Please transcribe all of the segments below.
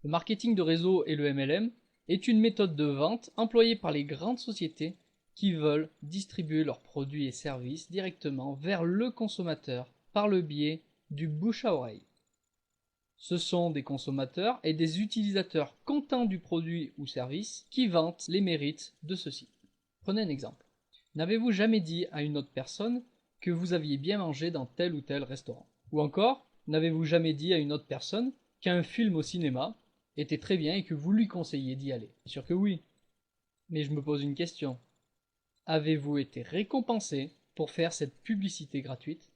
Le marketing de réseau et le MLM est une méthode de vente employée par les grandes sociétés qui veulent distribuer leurs produits et services directement vers le consommateur par le biais du bouche à oreille. Ce sont des consommateurs et des utilisateurs contents du produit ou service qui vantent les mérites de ceux-ci. Prenez un exemple. N'avez-vous jamais dit à une autre personne que vous aviez bien mangé dans tel ou tel restaurant? Ou encore, n'avez-vous jamais dit à une autre personne qu'un film au cinéma était très bien et que vous lui conseillez d'y aller? Bien sûr que oui. Mais je me pose une question. Avez-vous été récompensé pour faire cette publicité gratuite?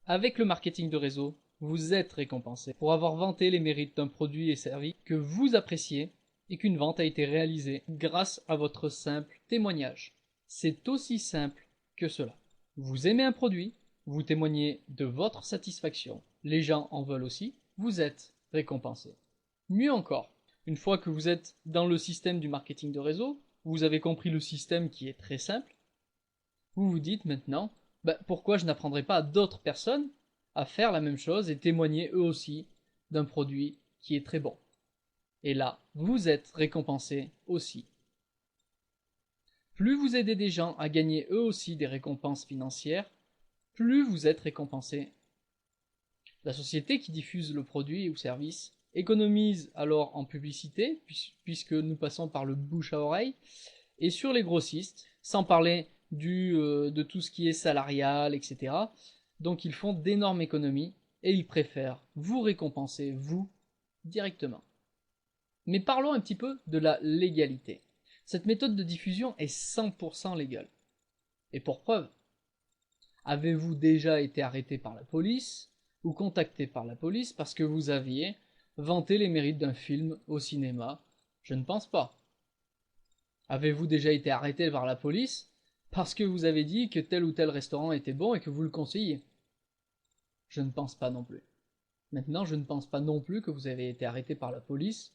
Avec le marketing de réseau, vous êtes récompensé pour avoir vanté les mérites d'un produit et service que vous appréciez et qu'une vente a été réalisée grâce à votre simple témoignage. C'est aussi simple que cela. Vous aimez un produit, vous témoignez de votre satisfaction, les gens en veulent aussi, vous êtes récompensé. Mieux encore, une fois que vous êtes dans le système du marketing de réseau, vous avez compris le système qui est très simple, vous vous dites maintenant, pourquoi je n'apprendrai pas à d'autres personnes à faire la même chose et témoigner eux aussi d'un produit qui est très bon. Et là, vous êtes récompensé aussi. Plus vous aidez des gens à gagner eux aussi des récompenses financières, plus vous êtes récompensé. La société qui diffuse le produit ou service économise alors en publicité, puisque nous passons par le bouche à oreille, et sur les grossistes, sans parler de tout ce qui est salarial, etc. Donc ils font d'énormes économies et ils préfèrent vous récompenser, vous, directement. Mais parlons un petit peu de la légalité. Cette méthode de diffusion est 100% légale. Et pour preuve, avez-vous déjà été arrêté par la police ou contacté par la police parce que vous aviez vanté les mérites d'un film au cinéma? Je ne pense pas. Avez-vous déjà été arrêté par la police parce que vous avez dit que tel ou tel restaurant était bon et que vous le conseillez? Je ne pense pas non plus. Maintenant, je ne pense pas non plus que vous avez été arrêté par la police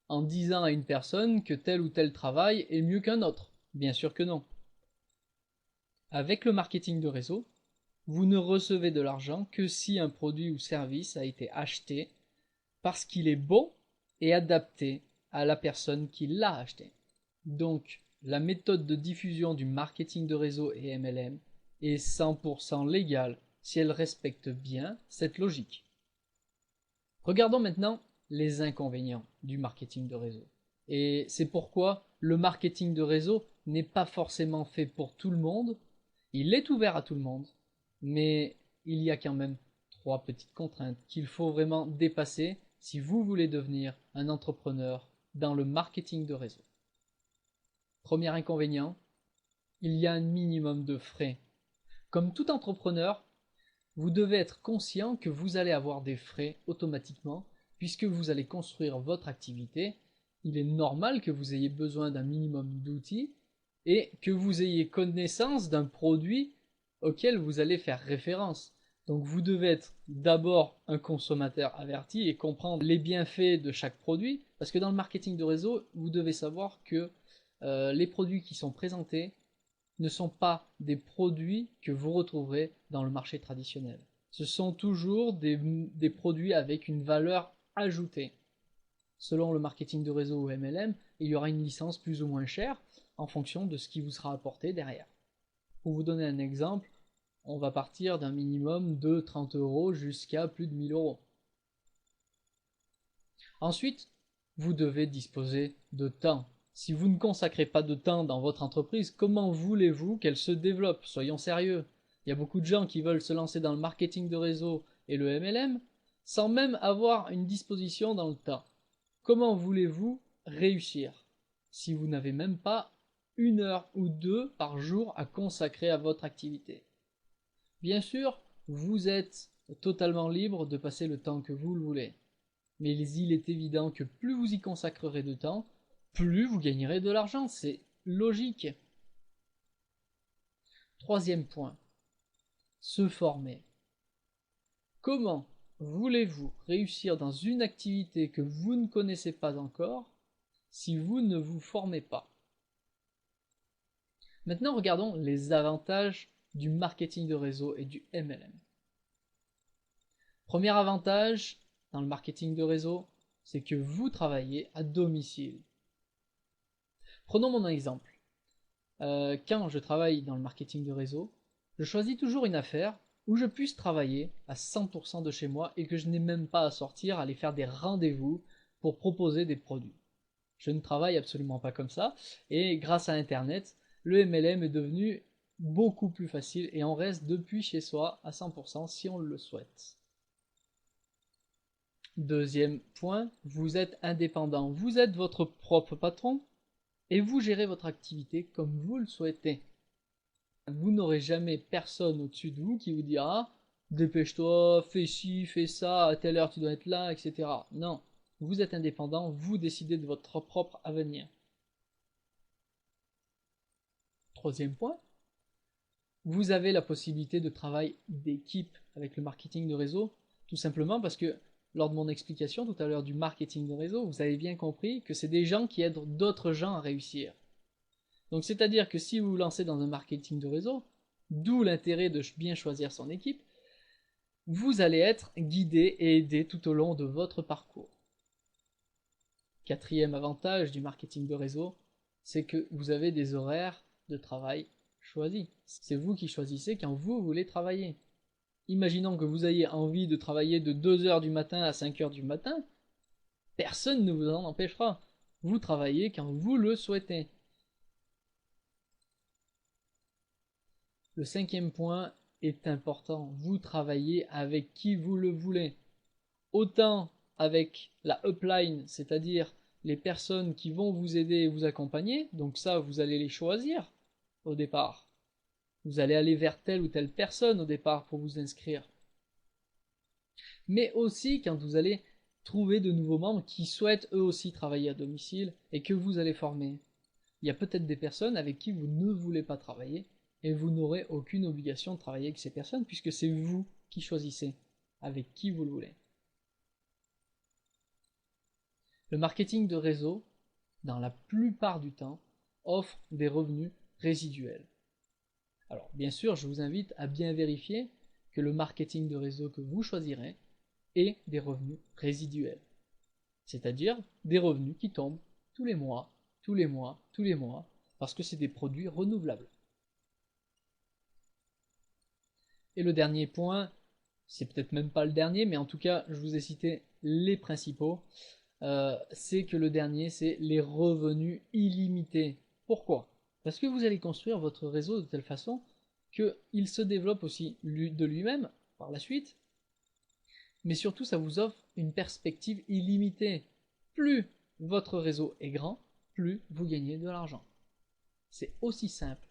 en disant à une personne que tel ou tel travail est mieux qu'un autre. Bien sûr que non. Avec le marketing de réseau, vous ne recevez de l'argent que si un produit ou service a été acheté parce qu'il est bon et adapté à la personne qui l'a acheté. Donc, la méthode de diffusion du marketing de réseau et MLM est 100% légale si elle respecte bien cette logique. Regardons maintenant les inconvénients du marketing de réseau. Et c'est pourquoi le marketing de réseau n'est pas forcément fait pour tout le monde. Il est ouvert à tout le monde, mais il y a quand même 3 petites contraintes qu'il faut vraiment dépasser si vous voulez devenir un entrepreneur dans le marketing de réseau. Premier inconvénient, il y a un minimum de frais. Comme tout entrepreneur, vous devez être conscient que vous allez avoir des frais automatiquement puisque vous allez construire votre activité. Il est normal que vous ayez besoin d'un minimum d'outils et que vous ayez connaissance d'un produit auquel vous allez faire référence. Donc vous devez être d'abord un consommateur averti et comprendre les bienfaits de chaque produit, parce que dans le marketing de réseau, vous devez savoir que les produits qui sont présentés ne sont pas des produits que vous retrouverez dans le marché traditionnel. Ce sont toujours des produits avec une valeur ajoutée. Selon le marketing de réseau ou MLM, il y aura une licence plus ou moins chère en fonction de ce qui vous sera apporté derrière. Pour vous donner un exemple, on va partir d'un minimum de 30 € jusqu'à plus de 1000 €. Ensuite, vous devez disposer de temps. Si vous ne consacrez pas de temps dans votre entreprise, comment voulez-vous qu'elle se développe? Soyons sérieux. Il y a beaucoup de gens qui veulent se lancer dans le marketing de réseau et le MLM sans même avoir une disposition dans le temps. Comment voulez-vous réussir si vous n'avez même pas 1 heure ou 2 par jour à consacrer à votre activité? Bien sûr, vous êtes totalement libre de passer le temps que vous le voulez. Mais il est évident que plus vous y consacrerez de temps, plus vous gagnerez de l'argent, c'est logique. Troisième point, se former. Comment voulez-vous réussir dans une activité que vous ne connaissez pas encore si vous ne vous formez pas? Maintenant, regardons les avantages du marketing de réseau et du MLM. Premier avantage dans le marketing de réseau, c'est que vous travaillez à domicile. Prenons mon exemple. Quand je travaille dans le marketing de réseau, je choisis toujours une affaire où je puisse travailler à 100% de chez moi et que je n'ai même pas à sortir, à aller faire des rendez-vous pour proposer des produits. Je ne travaille absolument pas comme ça, et grâce à Internet, le MLM est devenu beaucoup plus facile et on reste depuis chez soi à 100% si on le souhaite. Deuxième point, vous êtes indépendant, vous êtes votre propre patron et vous gérez votre activité comme vous le souhaitez. Vous n'aurez jamais personne au-dessus de vous qui vous dira dépêche-toi, fais ci, fais ça, à telle heure tu dois être là, etc. Non, vous êtes indépendant, vous décidez de votre propre avenir. Troisième point, vous avez la possibilité de travail d'équipe avec le marketing de réseau, tout simplement parce que lors de mon explication tout à l'heure du marketing de réseau, vous avez bien compris que c'est des gens qui aident d'autres gens à réussir. Donc c'est-à-dire que si vous vous lancez dans un marketing de réseau, d'où l'intérêt de bien choisir son équipe, vous allez être guidé et aidé tout au long de votre parcours. Quatrième avantage du marketing de réseau, c'est que vous avez des horaires de travail choisis. C'est vous qui choisissez quand vous voulez travailler. Imaginons que vous ayez envie de travailler de 2h du matin à 5h du matin, personne ne vous en empêchera. Vous travaillez quand vous le souhaitez. Le cinquième point est important, vous travaillez avec qui vous le voulez. Autant avec la upline, c'est-à-dire les personnes qui vont vous aider et vous accompagner, donc ça vous allez les choisir au départ. Vous allez aller vers telle ou telle personne au départ pour vous inscrire. Mais aussi quand vous allez trouver de nouveaux membres qui souhaitent eux aussi travailler à domicile et que vous allez former. Il y a peut-être des personnes avec qui vous ne voulez pas travailler et vous n'aurez aucune obligation de travailler avec ces personnes puisque c'est vous qui choisissez avec qui vous le voulez. Le marketing de réseau, dans la plupart du temps, offre des revenus résiduels. Alors bien sûr, je vous invite à bien vérifier que le marketing de réseau que vous choisirez ait des revenus résiduels. C'est-à-dire des revenus qui tombent tous les mois, tous les mois, tous les mois, parce que c'est des produits renouvelables. Et le dernier point, c'est peut-être même pas le dernier, mais en tout cas, je vous ai cité les principaux, c'est que le dernier, c'est les revenus illimités. Pourquoi? Parce que vous allez construire votre réseau de telle façon qu'il se développe aussi de lui-même par la suite, mais surtout ça vous offre une perspective illimitée. Plus votre réseau est grand, plus vous gagnez de l'argent. C'est aussi simple